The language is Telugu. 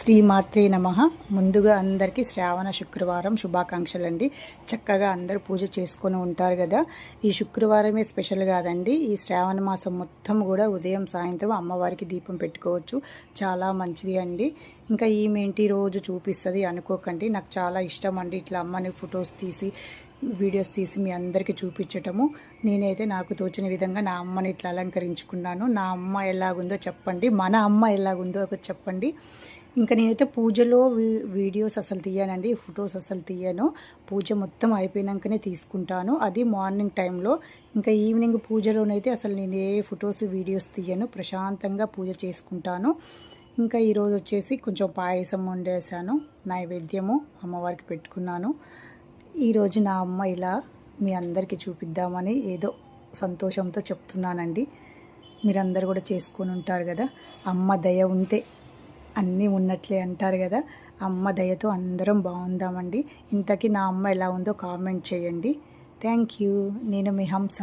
శ్రీమాత్రే నమః. ముందుగా అందరికీ శ్రావణ శుక్రవారం శుభాకాంక్షలు అండి. చక్కగా అందరూ పూజ చేసుకొని ఉంటారు కదా. ఈ శుక్రవారమే స్పెషల్ కాదండి, ఈ శ్రావణ మాసం మొత్తం కూడా ఉదయం సాయంత్రం అమ్మవారికి దీపం పెట్టుకోవచ్చు. చాలా మంచిది అండి. ఇంకా ఈమెంటి రోజు చూపిస్తుంది అనుకోకండి, నాకు చాలా ఇష్టం అండి ఇట్లా అమ్మని ఫొటోస్ తీసి వీడియోస్ తీసి మీ అందరికీ చూపించటము. నేనైతే నాకు తోచిన విధంగా నా అమ్మని ఇట్లా అలంకరించుకున్నాను. నా అమ్మ ఎలాగుందో చెప్పండి, మన అమ్మ ఎలాగుందో చెప్పండి. ఇంకా నేనైతే పూజలో వీడియోస్ అసలు తీయనండి, ఫొటోస్ అసలు తీయను. పూజ మొత్తం అయిపోయినాకనే తీసుకుంటాను, అది మార్నింగ్ టైంలో. ఇంకా ఈవినింగ్ పూజలోనైతే అసలు నేను ఏ ఫొటోస్ వీడియోస్ తీయను, ప్రశాంతంగా పూజ చేసుకుంటాను. ఇంకా ఈరోజు వచ్చేసి కొంచెం పాయసం వండేసాను, నైవేద్యము అమ్మవారికి పెట్టుకున్నాను. ఈరోజు నా అమ్మ ఇలా మీ అందరికీ చూపిద్దామని ఏదో సంతోషంతో చెప్తున్నానండి. మీరందరూ కూడా చేసుకొని ఉంటారు కదా. అమ్మ దయ ఉంటే అన్నీ ఉన్నట్లే అంటారు కదా. అమ్మ దయతో అందరం బాగుందామండి. ఇంతకీ నా అమ్మ ఎలా ఉందో కామెంట్ చేయండి. Thank you. నేను మీ హంస.